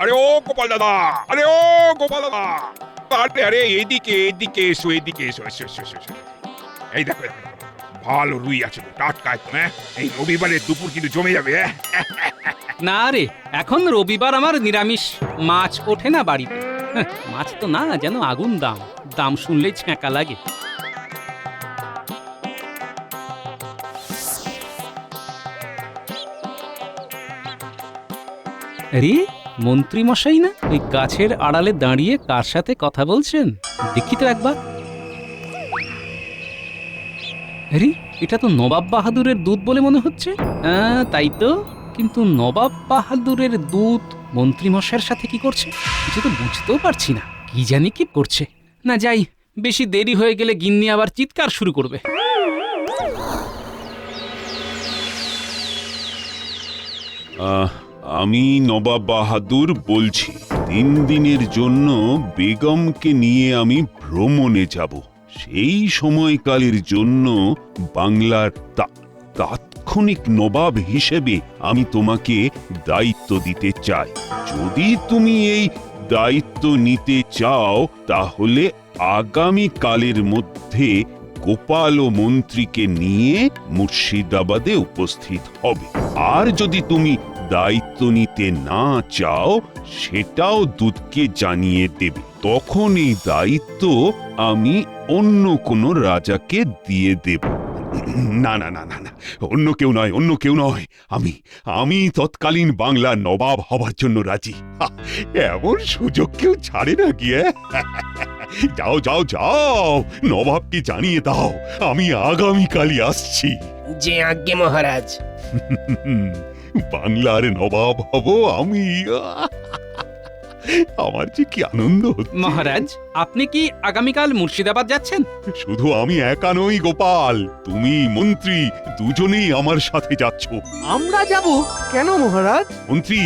আরে ও গোপাল দাদা, আরে ও গোপাল দাদা, আরে আরে এদিকে এদিকে এসো, এদিকে এসো, এসো এসো এসো এসো। এই দেখো দেখো, দেখো, ভালো রুই আছে তো, টাটকা একদম। এই রবিবারের দুপুর কিন্তু জমে যাবে। না রে, এখন রবিবার আমার নিরামিষ, মাছ ওঠে না বাড়িতে। মাছ তো না, যেন আগুন দাম, দাম শুনলেই ছ্যাঁকা লাগে। আরে মন্ত্রী মশাই না, ওই গাছের আড়ালে দাঁড়িয়ে কার সাথে কথা বলছেন দেখি তো একবার। আরে এটা তো নবাব বাহাদুরের দূত বলে মনে হচ্ছে। তাই তো, কিন্তু নবাব বাহাদুরের দূত মন্ত্রী মশাইয়ের সাথে কি করছে কিছু তো বুঝতেও পারছি না। কি জানি কি করছে। না যাই, বেশি দেরি হয়ে গেলে গিন্নি আবার চিৎকার শুরু করবে। আমি নবাব বাহাদুর বলছি, 3 দিনের জন্য বেগমকে নিয়ে আমি ভ্রমণে যাব। সেই সময়কালের জন্য বাংলার তাৎক্ষণিক নবাব হিসেবে আমি তোমাকে দায়িত্ব দিতে চাই। যদি তুমি এই দায়িত্ব নিতে চাও তাহলে আগামী কালের মধ্যে গোপাল ও মন্ত্রীকে নিয়ে মুর্শিদাবাদে উপস্থিত হবে। আর যদি তুমি দায়িত্ব নিতে না চাও সেটাও দূতকে জানিয়ে দেবে। তখন এই দায়িত্ব আমি অন্য কোনো রাজাকে দিয়ে দেব। না না না না না, অন্য কেউ নয়, অন্য কেউ নয়, আমি তৎকালীন বাংলার নবাব হবার জন্য রাজি। এমন সুযোগ কেউ ছাড়ে না গিয়ে। যাও যাও যাও, নবাবকে জানিয়ে দাও আমি আগামীকালই আসছি। যে আজ্ঞে মহারাজ। বাংলার নবাব হব আমি। আমার যে কি আনন্দ হচ্ছে। মহারাজ, আপনি কি আগামীকাল মুর্শিদাবাদ যাচ্ছেন? শুধু আমি একা নই গোপাল, তুমি মন্ত্রী দুজনেই আমার সাথে যাচ্ছ। আমরা যাব কেন মহারাজ? মন্ত্রী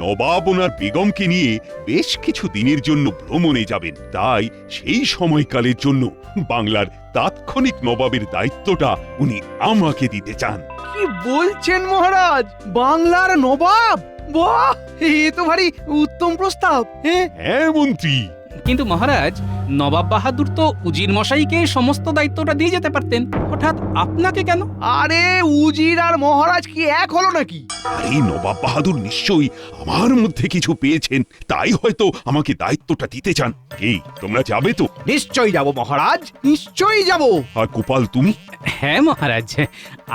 নবাব ওনার বেগমকে নিয়ে বেশ কিছু দিনের জন্য ভ্রমণে যাবেন, তাই সেই সময়কালের জন্য বাংলার তাৎক্ষণিক নবাবের দায়িত্বটা উনি আমাকে দিতে চান। কি বলছেন মহারাজ, বাংলার নবাব? বাহ, এ তো ভারী উত্তম প্রস্তাব। হ্যাঁ মন্ত্রী। কিন্তু মহারাজ, নবাব বাহাদুর তো উজির মশাইকে সমস্ত দায়িত্বটা দিয়ে যেতে পারতেন, হঠাৎ আপনাকে কেন? আরে উজির আর মহারাজ কি এক হলো নাকি? এই নবাব বাহাদুর নিশ্চয়ই আমার মধ্যে কিছু পেয়েছেন, তাই হয়তো আমাকে দায়িত্বটা দিতে চান। এই তোমরা যাবে তো? নিশ্চয়ই যাব মহারাজ, নিশ্চয়ই যাব। আর গোপাল তুমি? হ্যাঁ মহারাজ,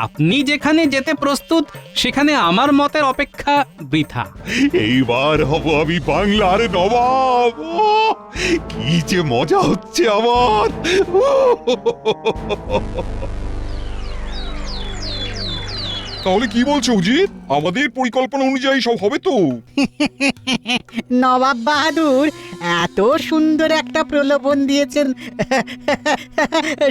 আপনি যেখানে যেতে প্রস্তুত সেখানে আমার মতের অপেক্ষা বৃথা। এইবার হব আমি বাংলার নবাব। কি যে মজা হচ্ছে আমার। তাহলে কি বলছো উজির, আমাদের পরিকল্পনা অনুযায়ী সব হবে তো? নবাব বাহাদুর এত সুন্দর একটা প্রলোভন দিয়েছেন,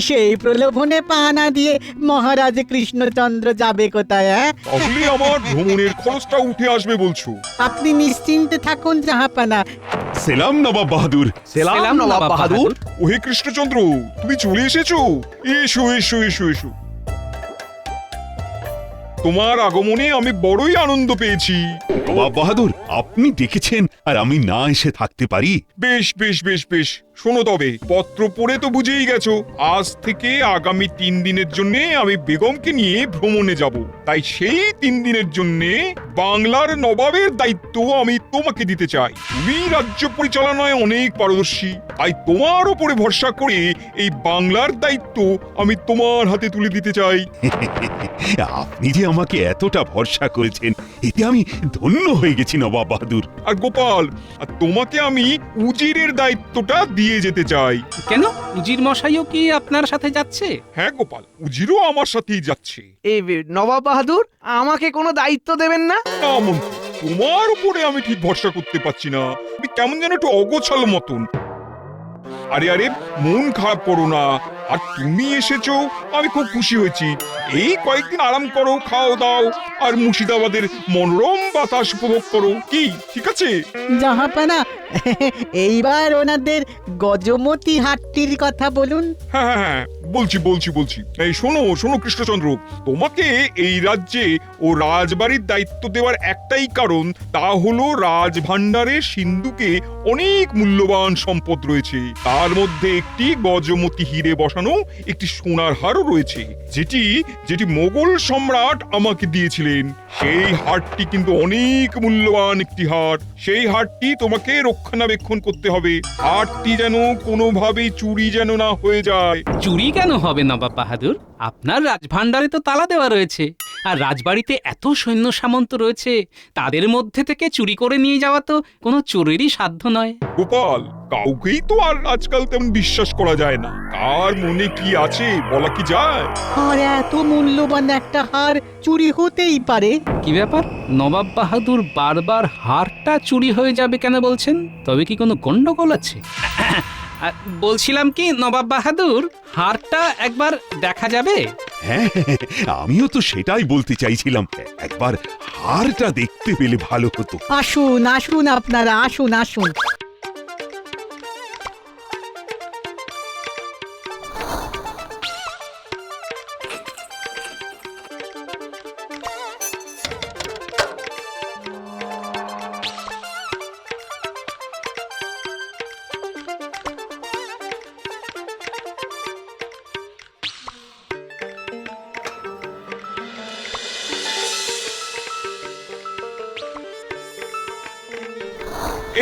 সেই প্রলোভনে পা না দিয়ে মহারাজ কৃষ্ণচন্দ্র যাবে কোথায়? তাহলে আমার ভ্রমণের খরচটা উঠে আসবে বলছো? আপনি নিশ্চিন্তে থাকুন জাহাপানা। সেলাম নবাব বাহাদুর। সেলাম নবাব বাহাদুর। ওহে কৃষ্ণচন্দ্র, তুমি চলে এসেছো? এসো এসো এসো এসো। তোমার আগমনে আমি বড়ই আনন্দ পেয়েছি। নবাব বাহাদুর, আপনি ডেকেছেন আর আমি না এসে থাকতে পারি? বেশ বেশ বেশ বেশ, শোনো তবে, পত্র পড়ে তো বুঝেই গেছো, আজ থেকে আগামী 3 দিনের জন্য আমি বেগমকে নিয়ে ভ্রমণে যাব। তাই সেই 3 দিনের জন্য বাংলার নবাবের দায়িত্ব আমি তোমাকে দিতে চাই। তুমি রাজ্য পরিচালনায় অনেক পারদর্শী, তাই তোমার উপরে ভরসা করে এই বাংলার দায়িত্ব আমি তোমার হাতে তুলে দিতে চাই। আপনি যে আমাকে এতটা ভরসা করেছেন, এতে আমি ধন্য হয়ে গেছি নবাব বাহাদুর। আর গোপাল, আর তোমাকে আমি উজিরের দায়িত্বটা দিয়ে যেতে চাই। কেন, উজির মশাইও কি আপনার সাথে যাচ্ছে? হ্যাঁ গোপাল, উজিরও আমার সাথেই যাচ্ছে। এই নবাব বাহাদুর, আমাকে কোনো দায়িত্ব দেবেন না? না মন্ত্রী, তোমার উপরে আমি ঠিক ভরসা করতে পারছি না, তুমি কেমন যেন একটু অগোছাল মতন। আরে আরে, মন খারাপ করো না, আর তুমি এসেছো আমি খুব খুশি হয়েছি। এই কয়েকদিন আরাম করো, খাও দাও, আর মুর্শিদাবাদের মনোরম বাতাস উপভোগ করো। কি ঠিক আছে? জাহাপানা, এইবার ওনাদের গজমতি হাটটির কথা বলুন। হ্যাঁ হ্যাঁ হ্যাঁ, বলছি বলছি বলছি। এই শোনো শোনো কৃষ্ণচন্দ্র, তোমাকে এই রাজ্যে ও রাজবাড়ির দায়িত্ব দেওয়ার একটাই কারণ, তা হলো রাজভাণ্ডারের সিন্ধুকে অনেক মূল্যবান সম্পদ রয়েছে। তার মধ্যে একটি গজমতি হিরে বসানো একটি সোনার হারও রয়েছে, যেটি যেটি মোগল সম্রাট আমাকে দিয়েছিলেন। সেই হারটি কিন্তু অনেক মূল্যবান একটি হার। সেই হারটি তোমাকে রক্ষণাবেক্ষণ করতে হবে। হারটি যেন কোনোভাবেই চুরি যেন না হয়ে যায়। চুরি কেন হবে নবাব বাহাদুর? আপনার রাজভাণ্ডারে তো তালা দেওয়া রয়েছে, আর রাজবাড়িতে এত সৈন্য সামন্ত রয়েছে, তাদের মধ্যে থেকে চুরি করে নিয়ে যাওয়া তো কোনো চোরেরই সাধ্য নয়। গোপাল, কাউকেই তো আর আজকাল তেমন বিশ্বাস করা যায় না। কার মনে কি আছে বলা কি যায়? আর এত মূল্যবান একটা হার চুরি হতেই পারে? কি ব্যাপার, নবাব বাহাদুর বারবার হারটা চুরি হয়ে যাবে কেন বলছেন? তবে কি কোনো গন্ডগোল আছে? বলছিলাম কি নবাব বাহাদুর, হারটা একবার দেখা যাবে? হ্যাঁ, আমিও তো সেটাই বলতে চাইছিলাম। একবার হারটা দেখতে পেলে ভালো হতো। আসুন আসুন, আপনারা আসুন আসুন।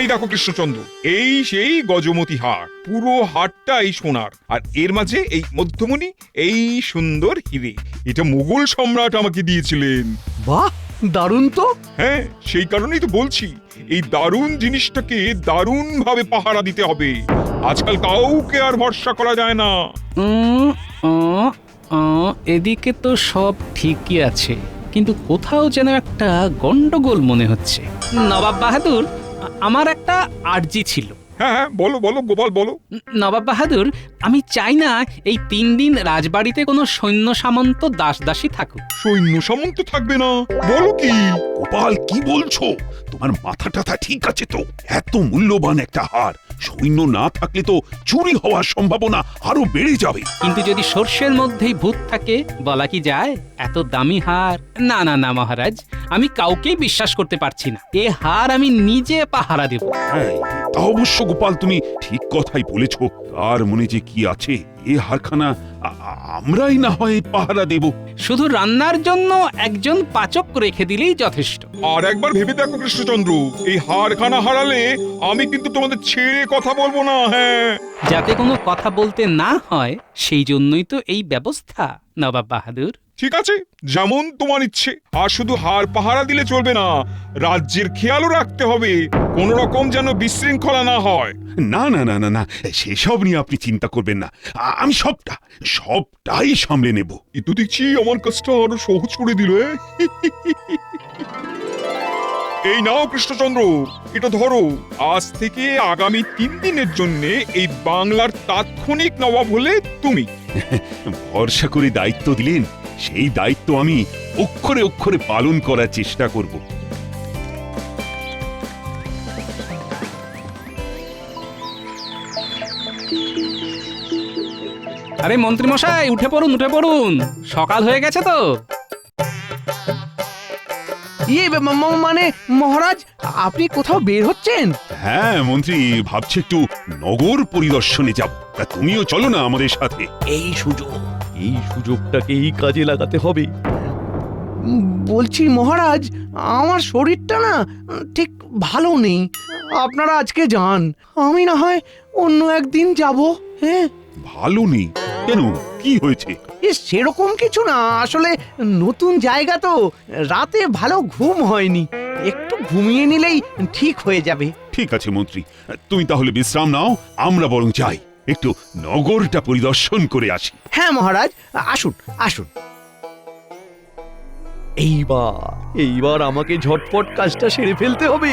এই দেখো কৃষ্ণচন্দ্র, এই সেই গজমতি হার। পুরো হারটাই সোনার, আর এর মাঝে এই মধ্যমণি এই সুন্দর হিরে। এটা মোগল সম্রাট আমাকে দিয়েছিলেন। বাহ, দারুণ তো। হ্যাঁ, সেই কারণেই তো বলছি, এই দারুণ জিনিসটাকে দারুণ ভাবে পাহারা দিতে হবে। আজকাল কাউকে আর ভরসা করা যায় না। এদিকে তো সব ঠিকই আছে, কিন্তু কোথাও যেন একটা গন্ডগোল মনে হচ্ছে। নবাব বাহাদুর, আমার একটা আর্জি ছিল। হ্যাঁ হ্যাঁ, বলো বলো গোপাল বলো। নবাব বাহাদুর, আমি চাই না এই 3 দিন রাজবাড়িতে কোনো সৈন্য সামন্ত দাসদাসী থাকুক। সৈন্য সামন্ত থাকবে না? বলো কি? গোপাল, কি বলছো? তোমার মাথা টাথা ঠিক আছে তো? এত মূল্যবান একটা হার, সৈন্য না থাকলে তো চুরি হওয়ার সম্ভাবনা আরো বেড়ে যাবে। কিন্তু যদি সর্ষের মধ্যেই ভূত থাকে, বলা কি যায়? এত দামি হার, না না না মহারাজ, আমি কাউকেই বিশ্বাস করতে পারছি না। এ হার আমি নিজে পাহারা দেব। হ্যাঁ, তা অবশ্য গোপাল, তুমি ঠিক কথাই বলেছ। কার মনে যে কি আছে, এ হারখানা আমরাই না হয় পাহারা দেব। শুধু রান্নার জন্য একজন পাচক রেখে দিলেই যথেষ্ট। আর একবার ভেবে দেখো কৃষ্ণচন্দ্র, এই হারখানা হারালে আমি কিন্তু তোমাদের ছেড়ে কথা বলবো না। হ্যাঁ, যাতে কোনো কথা বলতে না হয়, সেই জন্যই তো এই ব্যবস্থা নবাব বাহাদুর। ঠিক আছে, যেমন তোমার ইচ্ছে। আর শুধু হার পাহারা দিলে চলবে না, রাজ্যের খেয়ালও রাখতে হবে, কোন রকম যেন বিশৃঙ্খলা না হয়। না না না না না, সেসব নিয়ে আপনি চিন্তা করবেন না। আমি সবটাই সামলে নেব। এ তো দেখছি আমার কাজটা আরো সহজ করে দিল। এই নাও কৃষ্ণচন্দ্র, এটা ধরো। আজ থেকে আগামী 3 দিনের জন্য এই বাংলার তাৎক্ষণিক নবাব হলে তুমি। ভরসা করে দায়িত্ব দিলেন, সেই দায়িত্ব আমি অক্ষরে অক্ষরে পালন করার চেষ্টা করব। আরে মন্ত্রী মশাই, উঠে পড়ুন উঠে পড়ুন, সকাল হয়ে গেছে তো। মানে মহারাজ, আপনি কোথাও বের হচ্ছেন? হ্যাঁ মন্ত্রী, ভাবছি একটু নগর পরিদর্শনে যাব। তা তুমিও চলো না আমাদের সাথে। এই সুযোগটাকেই কাজে লাগাতে হবে। বলছি মহারাজ, আমার শরীরটা না ঠিক ভালো নেই। আপনারা আজকে যান, আমি না হয় অন্য একদিন যাব। হ্যাঁ। ভালো নেই কেন? কি হয়েছে? সেরকম কিছু না, আসলে নতুন জায়গা তো, রাতে ভালো ঘুম হয়নি। একটু ঘুমিয়ে নিলেই ঠিক হয়ে যাবে। ঠিক আছে মন্ত্রী, তুমি তাহলে বিশ্রাম নাও, আমরা বরং যাই, একটু নগরটা পরিদর্শন করে আসি। হ্যাঁ মহারাজ, আসুন আসুন। এইবার আমাকে ঝটপট কাজটা সেরে ফেলতে হবে।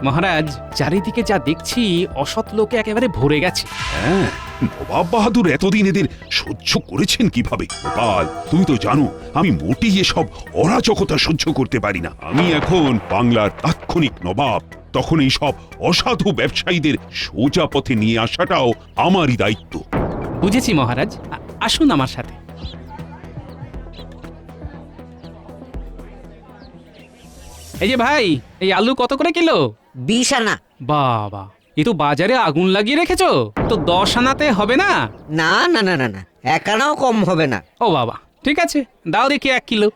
মহারাজ, চারিদিকে যা দেখছি অসৎ লোকে একেবারে ভরে গেছে। হ্যাঁ, নবাব বাহাদুর এতদিন এদের সহ্য করেছেন কিভাবে? গোপাল, তুমি তো জানো আমি মোটেই এসব অরাজকতা সহ্য করতে পারি না। আমি এখন বাংলার তাৎক্ষণিক নবাব, তখন এই সব অসাধু ব্যবসায়ীদের সোজা পথে নিয়ে আসাটাও আমারই দায়িত্ব। বুঝেছি মহারাজ, আসুন আমার সাথে। এই যে ভাই, এই আলু কত করে কিলো? 20 আনা। বাবা, এ তো বাজারে আগুন লাগিয়ে রেখেছো, তো 10 আনাতে হবে না? না না না না না, 1 আনাও কম হবে না। ও বাবা, ঠিক আছে, দাও দেখি 1 কিলো।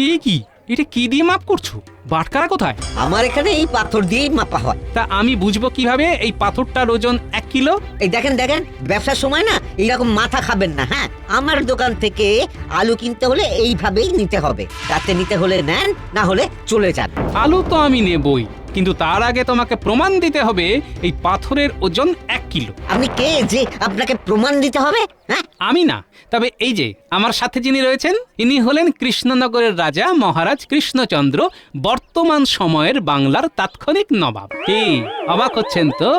এই কি, এটা কি দিয়ে মাপ করছো? বাটখারা কোথায়? আমার এখানে এই পাথর দিয়েই মাপা হয়। তা আমি বুঝবো কিভাবে এই পাথরটার ওজন 1 কিলো? এই দেখেন দেখেন, ব্যবসার সময় না এইরকম মাথা খাবেন না। হ্যাঁ, আমার দোকান থেকে আলু কিনতে হলে এইভাবেই নিতে হবে। রাতে নিতে হলে নেন, না হলে চলে যান। আলু তো আমি নেবই, কিন্তু তার আগে তোমাকে প্রমাণ দিতে হবে এই পাথরের ওজন 1 কিলো। আপনি কে যে আপনাকে প্রমাণ দিতে হবে? হ্যাঁ, আমি না, তবে এই যে আমার সাথে যিনি রয়েছেন, ইনি হলেন কৃষ্ণনগরের রাজা মহারাজ কৃষ্ণচন্দ্র, বর্তমান সময়ের বাংলার তাৎক্ষণিক নবাব। কি অবাক হচ্ছেন তো?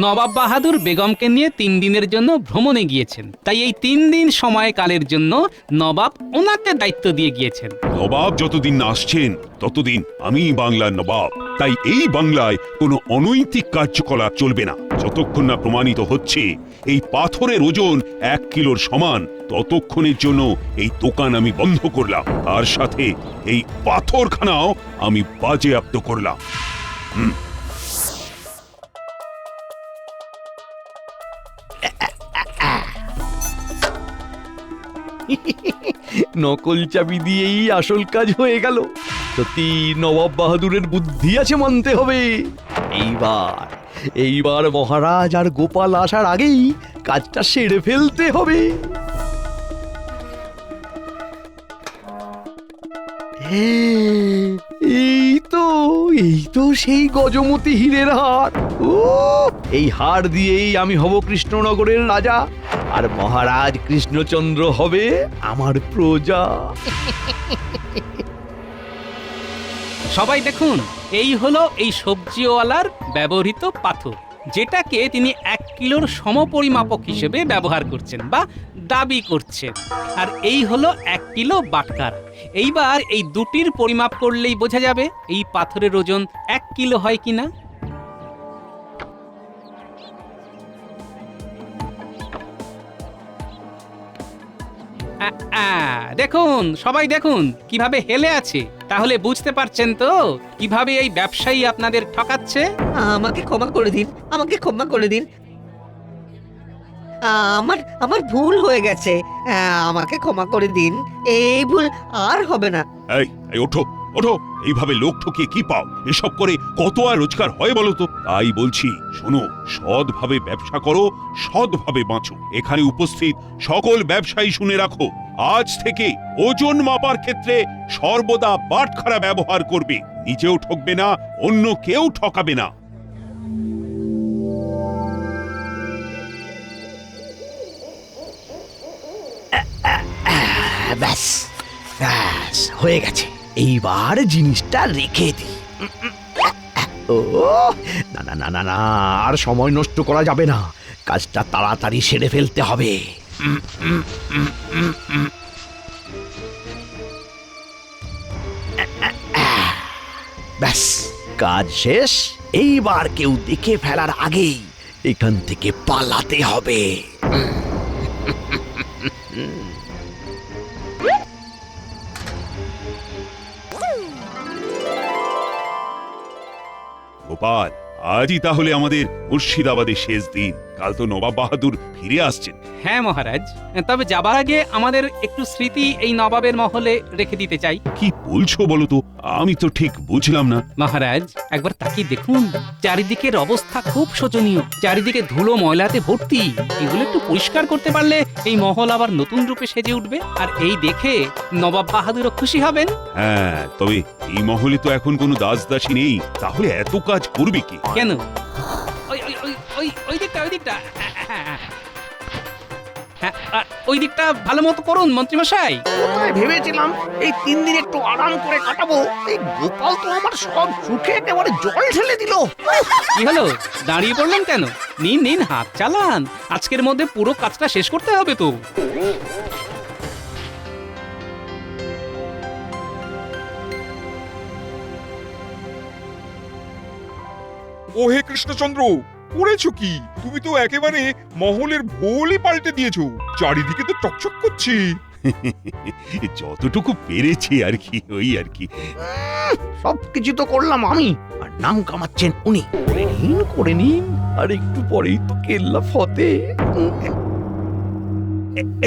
নবাব বাহাদুর বেগমকে নিয়ে 3 দিনের জন্য ভ্রমণে গিয়েছেন, তাই এই 3 দিন সময়কালের জন্য নবাব ওনাকে দায়িত্ব দিয়ে গিয়েছেন। নবাব যতদিন না আসছেন ততদিন আমি বাংলার নবাব, তাই এই বাংলায় কোনো অনৈতিক কার্যকলাপ চলবে না। যতক্ষণ না প্রমাণিত হচ্ছে এই পাথরের ওজন 1 কিলোর সমান, ততক্ষণের জন্য এই দোকান আমি বন্ধ করলাম, তার সাথে এই পাথরখানাও আমি বাজেয়াপ্ত করলাম। নকল চাবি দিয়েই আসল কাজ হয়ে গেল। সত্যি নবাব বাহাদুরের বুদ্ধি আছে মানতে হবে। এইবার মহারাজ আর গোপাল আসার আগেই কাজটা সেরে ফেলতে হবে। এই তো সেই গজমতি হীরের হার। ও, এই হার দিয়েই আমি হব কৃষ্ণনগরের রাজা, আর মহারাজ কৃষ্ণচন্দ্র হবে আমার প্রজা। সবাই দেখুন, এই হলো এই সবজিওয়ালার ব্যবহৃত পাথর, যেটাকে তিনি 1 কিলোর সমপরিমাপক হিসেবে ব্যবহার করছেন বা দাবি করছেন। আর এই হলো 1 কিলো বাটখারা। এইবার এই দুটির পরিমাপ করলেই বোঝা যাবে এই পাথরের ওজন 1 কিলো হয় কিনা। দেখুন, সবাই দেখুন কিভাবে হেলে আছে। তাহলে বুঝতে পারছেন তো কিভাবে এই ব্যবসায়ী আপনাদের ঠকাচ্ছে। আমাকে ক্ষমা করে দিন, আমাকে ক্ষমা করে দিন। আমার ভুল হয়ে গেছে, আমাকে ক্ষমা করে দিন। এই ভুল আর হবে না। এই ওঠো ওঠো, এইভাবে লোক ঠকিয়ে কি পাও? এসব করে কত আর রোজগার হয় বলো তো? তাই বলছি, শোনো, সৎভাবে ব্যবসা করো, সৎভাবে বাঁচো। এখানে উপস্থিত সকল ব্যবসায়ী শুনে রাখো, আজ থেকে ওজন মাপার ক্ষেত্রে সর্বদা বাটখারা ব্যবহার করবে। নিজেও ঠকবে না, অন্য কেউ ঠকাবে না। ব্যাস ব্যাস, হয়ে গেছে। এইবার জিনিসটা রেখে দিই। ও, না না না না না, আর সময় নষ্ট করা যাবে না, কাজটা তাড়াতাড়ি সেরে ফেলতে হবে। ব্যাস, কাজ শেষ। এইবার কেউ দেখে ফেলার আগেই এখান থেকে পালাতে হবে। গোপাল, আজই তাহলে আমাদের মুর্শিদাবাদের শেষ দিন। কাল তো নবাব বাহাদুর ফিরে আসছেন। হ্যাঁ মহারাজ, তবে যাবার আগে আমাদের একটু স্মৃতি এই নবাবের মহলে রেখে দিতে চাই। কি বলছো বলো তো? আমি তো ঠিক বুঝলাম না। মহারাজ, একবার তাকিয়ে দেখুন, চারিদিকের অবস্থা খুব শোচনীয়। চারিদিকে ধুলো ময়লাতে ভর্তি। এগুলো একটু পরিষ্কার করতে পারলে এই মহল আবার নতুন রূপে সেজে উঠবে, আর এই দেখে নবাব বাহাদুরও খুশি হবেন। হ্যাঁ, তবে এই মহলে তো এখন কোনো দাসদাসী নেই, তাহলে এত কাজ করবে কি? কেন? ওই ওই ওই ওই ওই দিকটা, ওই দিকটা। হ্যাঁ, ওই দিকটা ভালো মতো করুন মন্ত্রীমশাই। কোথায় ভেবেছিলাম এই 3 দিন একটু আরাম করে কাটাবো, এই গোপাল তো আমার সব সুখে একেবারে জল ঢেলে দিল। কি হলো, দাঁড়িয়ে পড়লেন কেন? নিন নিন, হাত চালান, আজকের মধ্যে পুরো কাজটা শেষ করতে হবে তো। ও হে কৃষ্ণচন্দ্র, করেছো কি? তুমি তো একেবারে মহলের ভোলই পাল্টে দিয়েছো, চারিদিকে তো চকচক করছে। যতটুকু পেরেছি আর কি, ওই আর কি। সবকিছু তো করলাম আমি, আর নাম কামাচ্ছেন উনি। করে নিন, আর একটু পরেই তো কেল্লা ফতে।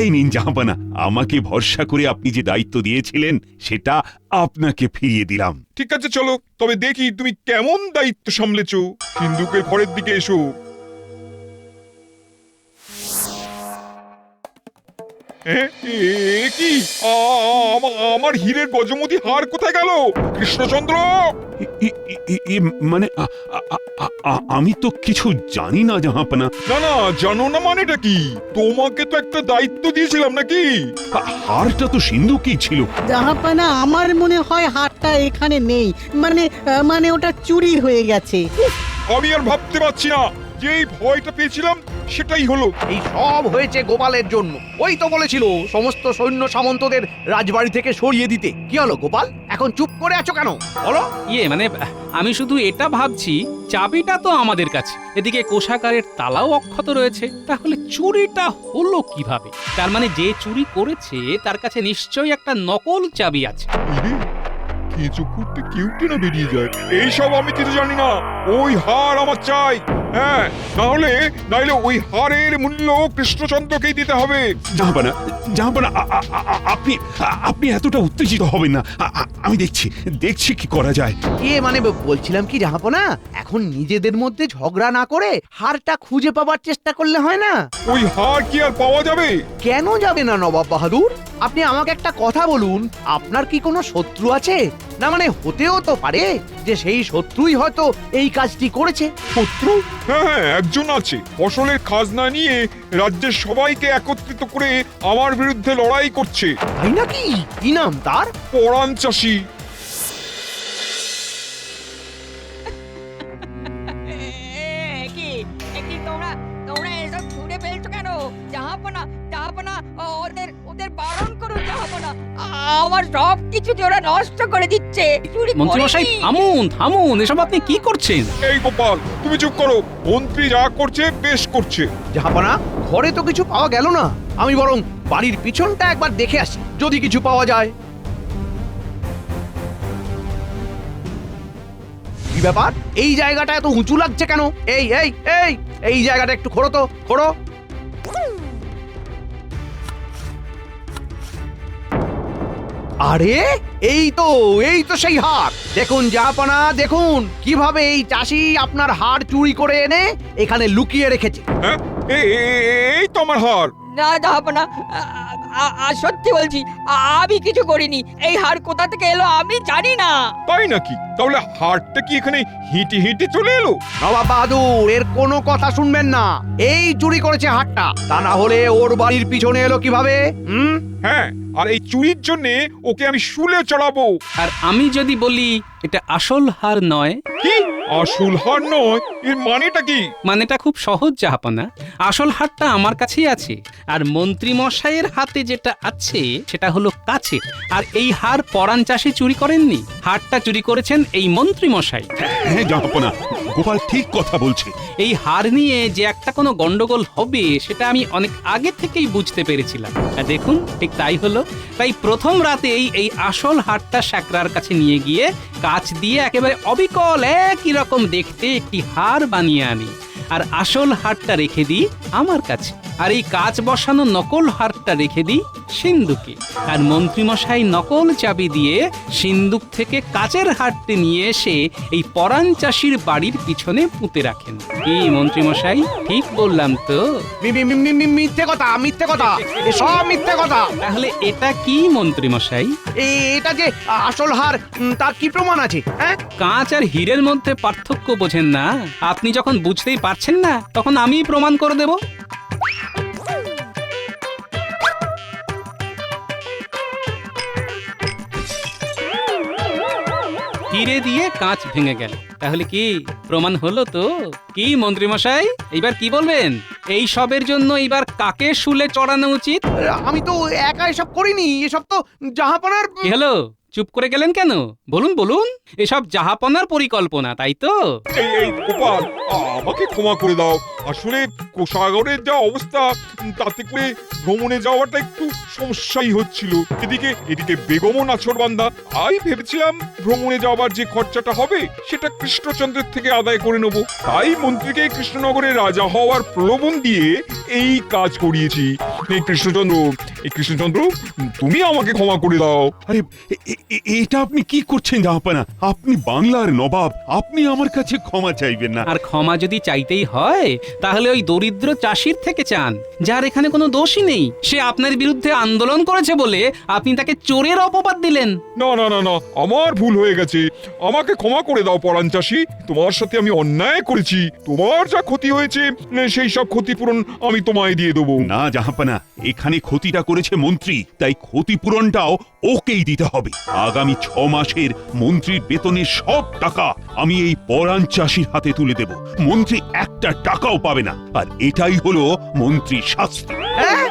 এই নিন জাহাপানা, আমাকে ভরসা করে আপনি যে দায়িত্ব দিয়েছিলেন সেটা আপনাকে ফিরিয়ে দিলাম। ঠিক আছে, চলো তবে দেখি তুমি কেমন দায়িত্ব সামলেছো। সিন্ধুকের ঘরের দিকে এসো। কি আমার হীরের গজমতি হার কোথায় গেল কৃষ্ণচন্দ্র? মানে আমি তো কিছু জানি না জাহাপানা। না না, জানো না মানেটা কি? তোমাকে তো একটা দায়িত্ব দিয়েছিলাম নাকি? হারটা তো সিন্ধুকেই ছিল। জাহাপানা, আমার মনে হয় হারটা এখানে নেই, মানে ওটা চুরি হয়ে গেছে। আমি আর ভাবতে পারছি না, যেই ভয়টা পেয়েছিলাম সেটাই হলো। এই সব হয়েছে গোপালের জন্য। ওই তো বলেছিল সমস্ত সৈন্য সামন্তদের রাজবাড়ি থেকে সরিয়ে দিতে। কি হলো গোপাল, এখন চুপ করে আছো কেন বলো? মানে আমি শুধু এটা ভাবছি, চাবিটা তো আমাদের কাছে, এদিকে কোষাগারের তালাও অক্ষত রয়েছে, তাহলে চুরিটা হলো কিভাবে? তার মানে যে চুরি করেছে তার কাছে নিশ্চয়ই একটা নকল চাবি আছে। কিছু করতে কেউটে না বেরিয়ে যায়। এইসব আমি কিছু জানি না, ওই হার আমার চাই। হ্যাঁ, নাহলে ওই হারের মূল্য কৃষ্ণচন্দ্রকেই দিতে হবে। জাহাপানা, আপনি এতটা উত্তেজিত হবেন না। আমি দেখছি কি করা যায়। মানে বলছিলাম কি জাহাপনা, এখন নিজেদের মধ্যে ঝগড়া না করে হারটা খুঁজে পাবার চেষ্টা করলে হয় না? ওই হার কি আর পাওয়া যাবে? কেন যাবে না নবাব বাহাদুর? আপনি আমাকে একটা কথা বলুন, আপনার কি কোনো শত্রু আছে? না মানে হতেও তো পারে যে সেই শত্রুই হয়তো এই কাজটি করেছে। শত্রু? হ্যাঁ, একজন আছে। ফসলের খাজনা নিয়ে রাজ্যের সবাইকে একত্রিত করে আমার বিরুদ্ধে লড়াই করছে। তাই নাকি? কি নাম তার? পরাণ চাষী। তোমরা এসব ছুঁড়ে ফেলছো কেন? জাহাপনা, ওদের বারণ করুন জাহাপনা। আমার সব কিছু ওরা নষ্ট করে দিচ্ছে। মন্ত্রীমশাই থামুন, এসব আপনি কি করছেন? এই গোপাল, তুমি চুপ করো। মন্ত্রী যা করছে বেশ করছে। জাহাপনা, ঘরে তো কিছু পাওয়া গেল না, আমি বরং বাড়ির পিছনটা একবার দেখে আসি, যদি কিছু পাওয়া যায়। কি ব্যাপার, এই জায়গাটা এত উঁচু লাগছে কেন? এই জায়গাটা একটু খোঁড়ো তো, খোঁড়ো। আরে এই তো সেই হার। দেখুন জাহাপনা, দেখুন কিভাবে এই চাষি আপনার হার চুরি করে এনে এখানে লুকিয়ে রেখেছে। হ্যাঁ, এই তো আমার হার। না জাহাপনা, সত্যি বলছি, আমি কিছু করিনি। এই হার কোথা থেকে এলো আমি জানি না। তাই নাকি? তাহলে হারটা কি এখানে হেঁটে হেঁটে চলে এলো? নবাব বাহাদুর, এর কোনো কথা শুনবেন না। এই চুরি করেছে হারটা, তা না হলে ওর বাড়ির পিছনে এলো কিভাবে? হ্যাঁ, আর এই চুরির জন্য ওকে আমি শুলে চড়াবো। আর আমি যদি বলি এটা আসল হার নয়? কি আসল হার নয়? এর মানেটা কি? মানেটা খুব সহজ জাহাপনা, আসল হারটা আমার কাছেই আছে, আর মন্ত্রী মশাইয়ের হাতে যেটা আছে সেটা হলো কাছে। আর এই হার পরাণ চাষি চুরি করেননি, হারটা চুরি করেছেন এই মন্ত্রী মশাই। হ্যাঁ জাহাপানা, গোপাল ঠিক কথা বলছে। এই হার নিয়ে যে একটা কোনো গন্ডগোল হবে সেটা আমি অনেক আগে থেকেই বুঝতে পেরেছিলাম। আর দেখুন ঠিক তাই হলো। তাই প্রথম রাতেই এই আসল হারটা স্যাকরার কাছে নিয়ে গিয়ে কাচ দিয়ে একেবারে অবিকল একই রকম দেখতে একটি হার বানিয়ে আনি, আর আসল হারটা রেখে দিই আমার কাছে, আর এই কাচ বসানো নকল হারটা রেখে দিই সিন্ধুকে। আর মন্ত্রীমশাই নকল চাবি দিয়ে সিন্ধুক থেকে কাচের হারটি নিয়ে এসে এই পরাণ চাষির বাড়ির পিছনে পুঁতে রাখেন। কি মন্ত্রীমশাই, ঠিক বললাম তো? মিথ্যে কথা, সব মিথ্যে কথা। তাহলে এটা কি মন্ত্রীমশাই? এটা যে আসল হার, তার কি প্রমাণ আছে? হ্যাঁ, কাঁচ আর হীরের মধ্যে পার্থক্য বোঝেন না? আপনি যখন বুঝতেই পারছেন না তখন আমিই প্রমাণ করে দেব। দিয়ে কাঁচ ভেঙে গেল। তাহলে কি প্রমাণ হলো তো? কি মন্ত্রীমশাই, এইবার কি বলবেন? এই সবের জন্য এইবার কাকে শুলে চড়ানো উচিত? আমি তো একা এসব করিনি, এসব তো জাহাপনার। কি হলো, চুপ করে গেলেন কেন? বলুন বলুন, এসব জাহাপনার পরিকল্পনা, তাই তো? এই গোপাল, আমাকে ক্ষমা করে দাও। আসলে কোষাগরের যা অবস্থা, তাতে করে ভ্রমণে যাওয়াটা একটু সমস্যাই হচ্ছিল। এদিকে বেগমও নাছোড়বান্দা। আমি ভেবেছিলাম ভ্রমণে যাওয়ার যে খরচাটা হবে সেটা কৃষ্ণচন্দ্রের থেকে আদায় করে নেব। তাই মন্ত্রীকে কৃষ্ণনগরের রাজা হওয়ার প্রলোভন দিয়ে এই কাজ করিয়েছি। এই কৃষ্ণচন্দ্র, তুমি আমাকে ক্ষমা করে দাও। আরে এটা আপনি কি করছেন জাহাপানা? আপনি বাংলার নবাব, আপনি আমার কাছে ক্ষমা চাইবেন না। আর ক্ষমা যদি চাইতেই হয় তাহলে ওই দরিদ্র চাষির থেকে চান, যার এখানে কোনো দোষই নেই। সে আপনার বিরুদ্ধে আন্দোলন করেছে বলে আপনি তাকে চোরের অপবাদ দিলেন। না না না না, আমার ভুল হয়ে গেছে। আমাকে ক্ষমা করে দাও পরাণ চাষি। তোমার সাথে আমি অন্যায় করেছি। তোমার যা ক্ষতি হয়েছে সেই সব ক্ষতিপূরণ আমি তোমায় দিয়ে দেবো। না জাহাপানা, এখানে ক্ষতিটা করেছে মন্ত্রী, তাই ক্ষতিপূরণটাও ওকেই দিতে হবে। আগামী 6 মাসের মন্ত্রীর বেতনের সব টাকা আমি এই পরাণ চাষির হাতে তুলে দেব। মন্ত্রী একটা টাকাও পাবে না, আর এটাই হলো মন্ত্রীর শাস্তি। হ্যাঁ,